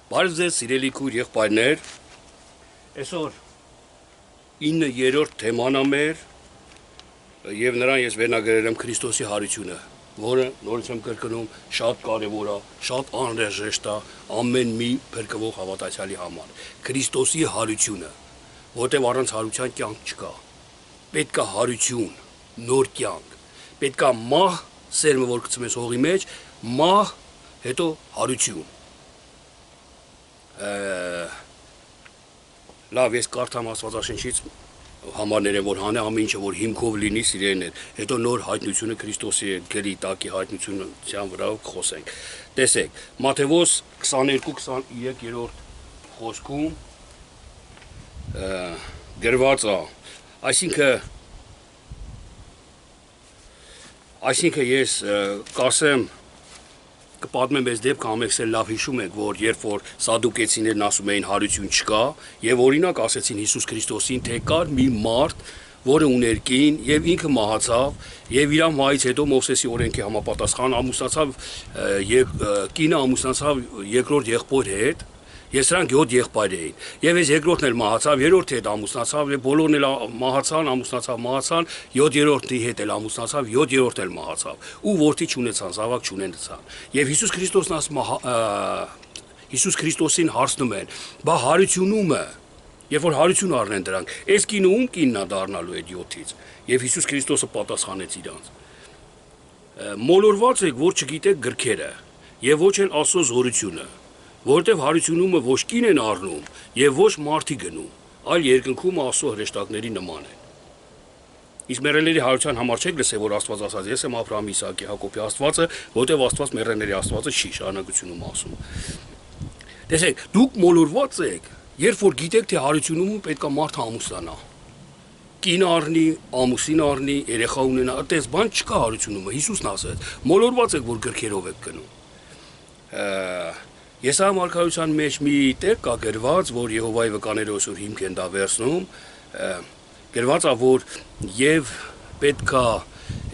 Բարև ձեզ սիրելի քույր եղբայրներ, այսօր 9-րդ թեման է մեր եւ նրան ես վերնագրել եմ Քրիստոսի հարությունը, որը նորից եմ կրկնում շատ կարեւոր է, շատ անհրաժեշտ է ամեն մի փրկվող հավատացյալի համար։ Քրիստոսի հարությունը, որտեղ առանց հարության կյանք չկա։ Պետք է հարություն, նոր կյանք, պետք է մահ, սերմը որ գցում ես հողի մեջ, մահ, հետո հարություն։ Լավ, ես կարդամ Աստվածաշնչից համարներ եմ, որ հանե ամեն ինչը, որ հիմքով լինի սիրելիներ, հետո նոր հայտնությունը Քրիստոսի գերի տակի հայտնությունության վրա խոսենք։ Տեսեք, Մատթեոս 22-23-րդ խոսքում գրված է, այսինքն ես կասեմ, կպատմեմ այս դեպքը, ամենքս էլ լավ հիշում եք, որ երբ որ սադուկեցիներն ասում էին հարություն չկա, եւ օրինակ ասեցին Հիսուս Քրիստոսին, թե կար մի մարդ, որը ուներ կին եւ ինքը մահացավ, եւ իր մահից հետո Մովսեսի օրենքի համապատասխան ամուսնացավ, կինը ամուսնացավ երկրորդ եղբոր հետ, եւ սրանք 7 եղբայր էին։ Եվ այս երկրորդն էլ մահացավ, երրորդի հետ ամուսնացավ, եւ բոլորն էլ մահացան, ամուսնացան, 7-րդի հետ էլ ամուսնացավ, 7-րդն էլ մահացավ։ Ու որդի չունեցան, զավակ չունեցան։ Եվ Հիսուս Քրիստոսն ասում Հիսուս Քրիստոսին հարցնում են, բա հարությունումը, երբ որ հարություն առնեն դրանք, այս կինը ում կինն է դառնալու այդ 7-ից։ Եվ Հիսուս Քրիստոսը պատասխանեց իրանց. Մոլորված եք, որ չգիտեք գրքերը, եւ ոչ էլ Աստծո զորությունը, որտեվ հարությունումը ոչ կին են առնում եւ ոչ մարդի գնում, այլ երկնքում Աստծո հրեշտակների նման են։ Իսկ մեռելների հարության համար չեք լսել, որ Աստված ասաց, ես եմ Աբրահամի, Իսահակի, Հակոբի Աստվածը, որտեվ Աստված մեռելների Աստվածը չի, շարունակությունում ասում։ Տեսեք, դուք մոլորված եք, երբ որ գիտեք, թե հարությունում պետք է մարդը ամուսնանա։ Կին առնի, ամուսին առնի, երեխա ունենա, այդպես բան չկա հարությունումը, Հիսուսն ասաց, մոլորված եք, որ գրքերով եք գնում։ Եսայիա մարգարեության մեջ մի տեղ կա գրված, որ Եհովայի վկաները ոսոր հիմք են դա վերցնում, գրված է, որ եւ պետքա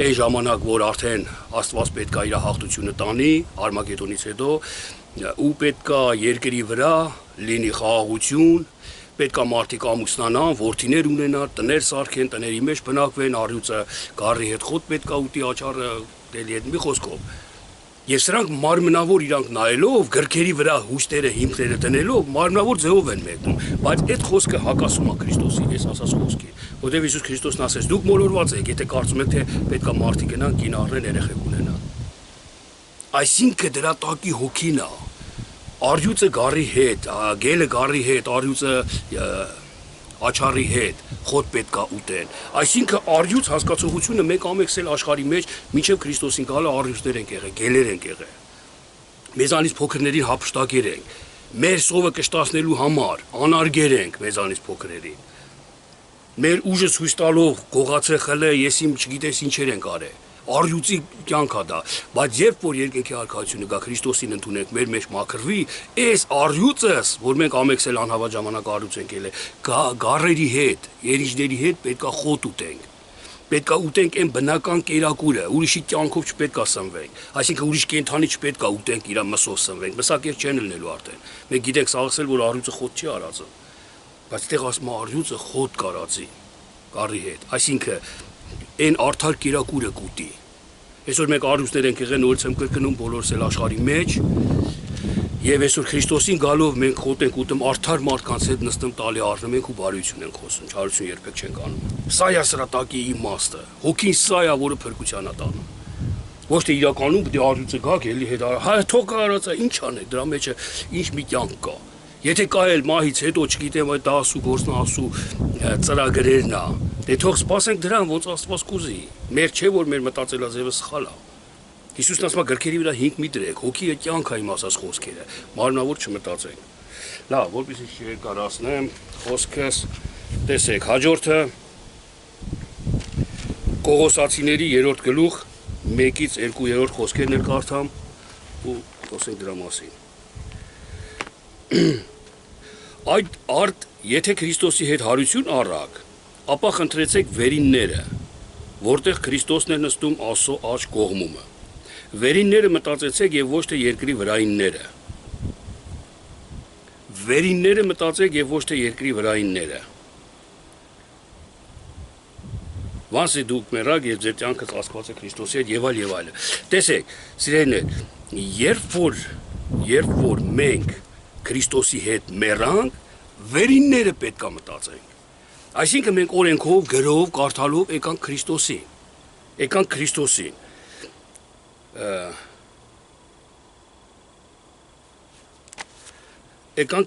այն ժամանակ, որ արդեն Աստված պետքա իր հաղթությունը տանի, Արմագեդոնից հետո, ու պետքա երկրի վրա լինի խաղաղություն, պետքա մարդիկ ամուսնանան, որդիներ ունենան, տներ սարքեն, տների մեջ բնակվեն, առյուծը գառի հետ խոտ պետքա ուտի, աչառը դելի հետ մի խոսքով։ Եվ սրանք մարմնավոր իրանք նայելով, գրքերի վրա հուշտերը, հիմքերը տնելով, մարմնավոր ձևով են մեկնում, բայց այդ խոսքը հակասում է Քրիստոսի ես ասած խոսքի, որտեղ Հիսուս Քրիստոսն ասեց, դուք մոլորված եք, եթե կարծում եք, թե պետքա մարդիկ գնան, կին առնեն, երեխեք ունենան։ Այսինքն դրա տակի հոգին է, առյուծը գառի հետ, գելը գառի հետ, առյուծը աչառի հետ, խոտ պետքա ուտեն։ Այսինքն առյուծ հասկացողությունը մենք ամենքս էլ աշխարհի մեջ մինչև Քրիստոսին գալը առյուծներ ենք եղել, գելեր ենք եղել։ Մեզանից փոքրներին հափշտակեր ենք, մեր սովը կշտացնելու համար անարգեր ենք մեզանից փոքրերին։ Մեր ուժը ցույց տալով գողացե խլե, ես իմ չգիտես ինչեր ենք արել։ Առյուծի կյանք է դա, բայց երբ որ երկնքի արքայությունը գա Քրիստոսին ընդունենք, մեր մեջ մաքրվի, այս առյուծս, որ մենք ամենքս էլ անհավատ ժամանակ առյուծ ենք ելել, գառերի հետ, երիջների հետ պետքա խոտ ուտենք։ Պետքա ուտենք այն բնական կերակուրը, ուրիշի կյանքով չպետքա սնվենք, այսինքն ուրիշ կենդանի չպետքա ուտենք, իր մսով սնվենք, մսակեր չեն լինելու արդեն։ Մենք գիտենք սաղսել, որ առյուծը խոտ չի արածը, բայց այդտեղ ասում է առյուծը խոտ կարածի, գառի հետ, այսինքն այն արդար կերակուրը կուտի։ Այսօր մենք առյուծներ ենք եղել, նորից եմ կրկնում, բոլորս էլ աշխարհի մեջ, եւ այսօր Քրիստոսին գալով մենք խոտ ենք ուտում, արդար մարդկանց հետ նստում տալի առնում ենք ու բարություն ենք խոսում, չարություն երբեք չենք անում։ Սա է սրատակի իմաստը, հոգին սա է, որը փրկության է տանում։ Ոչ թե իրականում դե առյուծը գաք, էլի հետ արա, հա թող կարածա, ինչ անեք, դրա մեջ ինչ մի կյանք կա։ Եթե կա էլ մահից հետո, չգիտեմ, այդ դասու գործնասու ծրագրերն է, դե թող սպասենք դրան, ոնց Աստված կուզի։ Մեր չէ, որ մեր մտածելաձևը սխալ է։ Հիսուսն ասում է գրքերի վրա հիմք մի դրեք, հոգիը կյանք է իմ ասած խոսքերը, մարմնավոր չմտածենք։ Լավ, որպեսզի չերկարացնեմ խոսքս, տեսեք, հաջորդը Կողոսացիների 3-րդ գլուխ 1-ից 2-րդ խոսքերն էլ կարդամ ու խոսենք դրա մասին։ Այդ արդ, եթե Քրիստոսի հետ հարություն առաք, ապա խնդրեցեք վերինները, որտեղ Քրիստոսն է նստում Աստծո աջ կողմումը։ Վերինները մտածեցեք եւ ոչ թե երկրի վրայինները։ վերինները մտածեք եւ ոչ թե երկրի վրայինները։ Վասի դուք մեռակ եւ ձեր կյանքը ծածկված է Քրիստոսի հետ եւ այլ։ Տեսեք, սիրելիներ, երբ որ մենք Քրիստոսի հետ մեռանք, վերինները պետք է մտածենք։ Այսինքն մենք օրենքով, գրով, կարդալով եկանք Քրիստոսին։ Եկանք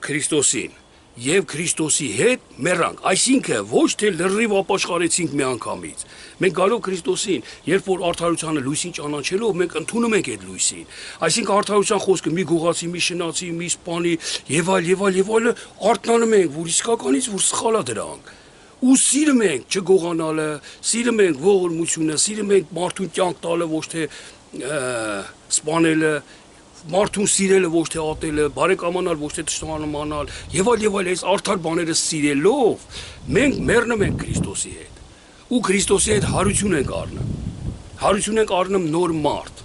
Քրիստոսին եւ Քրիստոսի հետ մեռանք, այսինքն ոչ թե լրիվ ապաշխարեցինք մի անգամից։ Մենք գալով Քրիստոսին, երբ որ արդարությանը լույսին ճանաչելով, մենք ընդունում ենք այդ լույսին։ Այսինքն արդարության խոսքը մի գողացի, մի շնացի, մի սպանի եւ այլ արթնանում ենք, որ իսկականից որ սխալ է դրանք։ Ու սիրում ենք չգողանալը, սիրում ենք ողորմությունը, սիրում ենք մարդուն կյանք տալը, ոչ թե սպանելը, մարդուն սիրելը, ոչ թե ատելը, բարեկամանալ, ոչ թե թշնամանալ, եւ այլ, այս արդար բաները սիրելով, մենք մեռնում ենք Քրիստոսի հետ։ Ու Քրիստոսի հետ հարություն ենք առնում։ Հարություն ենք առնում նոր մարդ։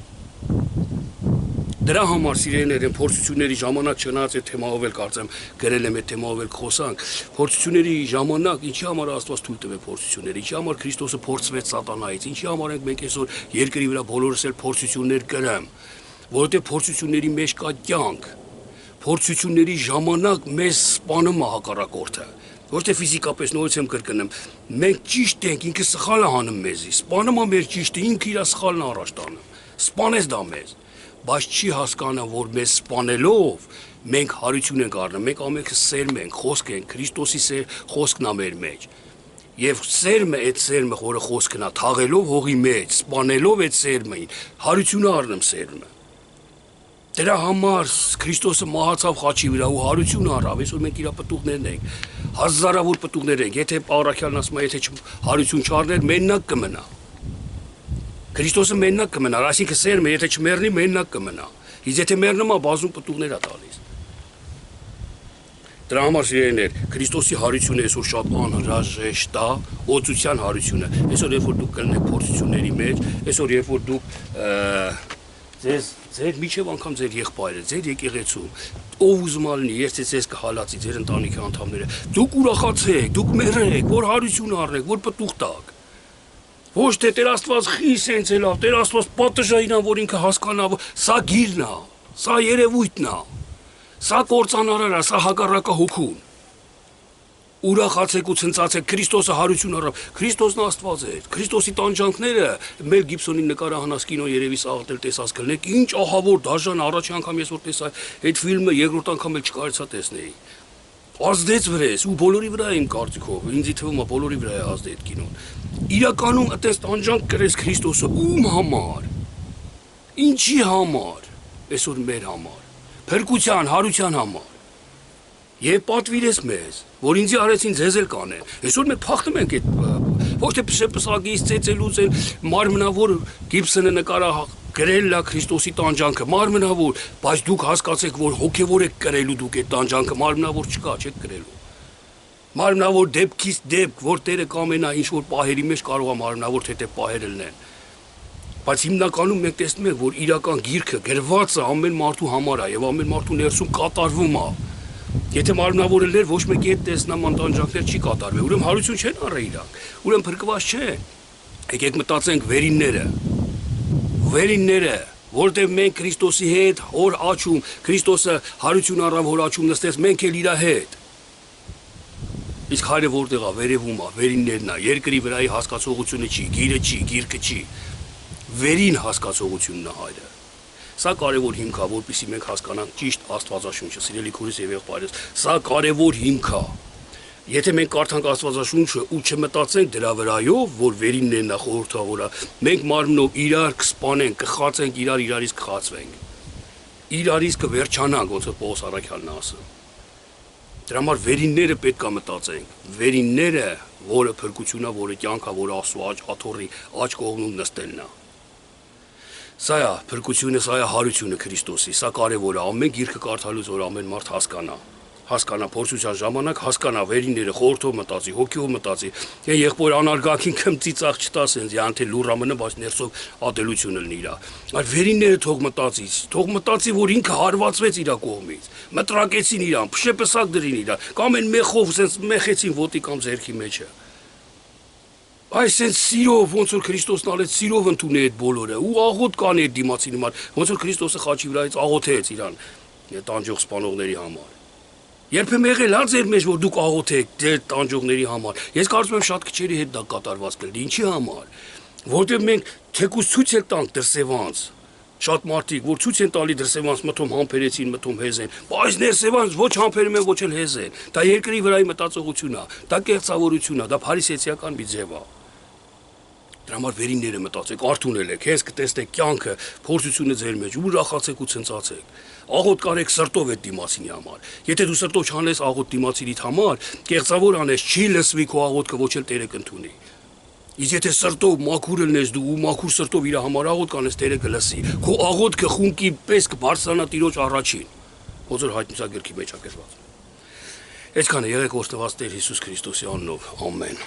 Դրա համար սիրելիներ են փորձությունների ժամանակ չնայած այդ թեմայով էլ կարծեմ գրել եմ այդ թեմայով էլ խոսանք։ Փորձությունների ժամանակ ինչի համար Աստված թույլ տվեց փորձությունները, ինչի համար Քրիստոսը փորձվեց սատանայից, ինչի համար ենք մենք այսօր երկրի վրա բոլորս էլ փորձություններ կրեմ, որովհետև փորձությունների մեջ կա կյանք։ Փորձությունների ժամանակ մեզ սպանում է հակառակորդը։ Ոչ թե ֆիզիկապես նորից եմ կրկնում, մենք ճիշտ ենք, ինքը սխալ է անում մեզի, սպանում է մեր ճիշտը, ինքը իր սխալն առաջ տանում։ Սպանես դա մեզ, բայց չի հասկանում, որ մեզ սպանելով մենք հարություն ենք առնում, մենք ամենքը սերմ ենք, խոսք ենք, Քրիստոսի խոսքն է մեր մեջ։ Եվ սերմը, այդ սերմը, որը խոսքն է, թաղելով հողի մեջ, սպանելով այդ սերմին, հարություն առնում սերմը։ Դրա համար Քրիստոսը մահացավ խաչի վրա ու հարություն առավ, այսօր մենք իր պտուղներն ենք, հազարավոր պտուղներ ենք, եթե Պաղարաքյանն ասում է, եթե հարություն չառներ, մենակ կմնա։ Քրիստոսը մենակ կմնա, այսինքն սերմը, եթե չմեռնի, մենակ կմնա։ Իսկ եթե մեռնում է, բազում պտուղներ է տալիս։ Դրա համար սիրելիներ, Քրիստոսի հարությունը այսօր շատ անհրաժեշտ է, օծության հարությունը։ Այսօր երբ որ դուք կլինեք փորձությունների մեջ, այսօր երբ որ դուք ձեր միջև անգամ ձեր եղբայրը, ձեր եկեղեցում, ով ուզում ալնի, ես ձեզ կհալածի, ձեր ընտանիքի անդամները, դուք ուրախացեք, դուք մեռեք, որ հարություն առնեք, որ պտուղ տաք։ Ոչ թե Տեր Աստված խի սենց է լավ, Տեր Աստված պատժային է, որ ինքը հասկանա, սա գիրն է, սա երևույթն է, սա կործանարար է, սա հակառակը հոգուն։ Ուրախացեք ու ցնծացեք, Քրիստոսը հարություն առավ, Քրիստոսն Աստված է, Քրիստոսի տանջանքները, Մել Գիբսոնի նկարահանած կինո երևի սաղատել տեսած կլնեք, ինչ ահավոր դաժան, առաջի անգամ ես որ տեսա այդ ֆիլմը, երկրորդ անգամ էլ չկարեցա տեսնեի։ Ազդեց վրես ու բոլորի վրա եմ կարծիքով, ինձի թվում է բոլորի վրա է ազդե այդ կինոն։ Իրականում այդպես տանջանք կրեց Քրիստոսը ում համար։ Ինչի համար։ Այսօր մեր համար։ Փրկության, հարության համար։ Եվ պատվիրեց մեզ, որ ինձի արեցին ձեզ էլ կանեն։ Այսօր մենք փախնում ենք այդ ոչ թե պսակից ծեծելուց են մարմնավոր Գիբսոնը գրել է Քրիստոսի տանջանքը, մարմնավոր, բայց դուք հասկացեք, որ հոգևոր եք կրելու դուք այդ տանջանքը, մարմնավոր չկա, չեք կրելու։ Մարմնավոր դեպքից դեպք, որ Տերը կամենա ինչ որ պահերի մեջ կարող է մարմնավոր թե պահեր լինեն։ Բայց հիմնականում մենք տեսնում ենք, որ իրական գիրքը գրվածը ամեն մարդու համար է եւ ամեն մարդու ներսում կատարվում է։ Եթե մարմնավորը լեր ոչ մեկի հետ տեսնաման տանջանքներ չի կատարվի, ուրեմն հարություն չեն առել իրանք, ուրեմն փրկված չեն։ Եկեք մտածենք վերինները, որտեղ մենք Քրիստոսի հետ հոր աչում, Քրիստոսը հարություն առավ հոր աչում նստեց, մենք էլ իր հետ։ Իսկ հայրը որտեղ է, վերևում է, վերիններն է, երկրի վրայի հասկացողությունը չի, գիրը չի, գիրքը չի։ Վերին հասկացողությունն է հայրը։ Սա կարևոր հիմք է, որպեսզի մենք հասկանանք ճիշտ Աստվածաշունչը, սիրելի քուրիս եւ եղբայրս, սա կարևոր հիմք է։ Եթե մենք կարդանք Աստվածաշունչը ու չմտածենք դրա վրայով, որ վերիններն է խորհրդավորը, մենք մարմնով իրար կսպանենք, կխացենք, իրարից կխացվենք։ Իրարից կվերջանանք, ոնց որ Պողոս առաքյալն ասում։ Դրա համար վերինները պետք է մտածենք։ Վերինները, որը փրկությունն է, որը կյանք է, որը Աստծո աթոռի աջ կողմում նստելն է։ Սա է փրկությունը, սա է հարությունը Քրիստոսի, սա կարևոր է, ամեն գիրքը կարդալուց որ ամեն մարդ հասկանա։ հասկանա փորձության ժամանակ, հասկանա վերինները խորթով մտածի, հոգիով մտածի։ Այն եղբոր անարգակին քմծիծաղ չտա սենց, յանթե լուրը մնա, բայց ներսով ատելությունը լինի իրա։ Այլ վերինները թող մտածի, որ ինքը հարվածվեց իրա կողմից։ Մտրակեցին իրան, փշեպսակ դրին իրան, կամ այն մեխով սենց մեխեցին ոտի կամ ձերքի մեջը։ Այս սենց սիրով, ոնց որ Քրիստոսն ալեց սիրով ընդունի այդ բոլորը, ու աղոտ կանի այդ դիմացի նման, ոնց որ Քրիստոսը խաչի վրայից աղոթեց իրան տանջող սպանողների համար։ Երբեմն եղել ա ձեր մեջ, որ դուք աղոթեք ձեր տանջողների համար։ Ես կարծում եմ շատ քչերի հետ դա կատարված կլինի, ինչի համար։ Որտեղ մենք թեկուզ ցույց էլ տանք դրսևանց։ Շատ մարդիկ, որ ցույց են տալի դրսևանց, մթում համբերեցին, մթում հեզ են, բայց ներսևանց ոչ համբերում են, ոչ էլ հեզ են։ Դա երկրի վրայի մտածողություն է, դա կեղծավորություն է, դա փարիսեցիական մի ձև է։ Դրա համար վերինները մտածեք, արթունել եք, հենց կտեսնեք կյանքը, փորձությունը ձեր մեջ, ուրախացեք ու ցնծացեք։ Աղոտ կարեք սրտով այդ դիմացինի համար։ Եթե դու սրտով չանես աղոտ դիմացինիդ համար, կեղծավոր անես, չի լսվի քո աղոթքը, ոչ էլ Տերը կընդունի։ Իսկ եթե սրտով մաքուր ելնես դու ու մաքուր սրտով իր համար աղոտ կանես, Տերը կլսի։ Քո աղոթքը խունկի պես կբարձրանա Տիրոջ առաջին։ Ոնց որ հայտնության գրքի մեջ է գրված։ Այսքանը եղեք օրհնված Տեր Հիսուս Քրիստոսի անունով։ Ամեն։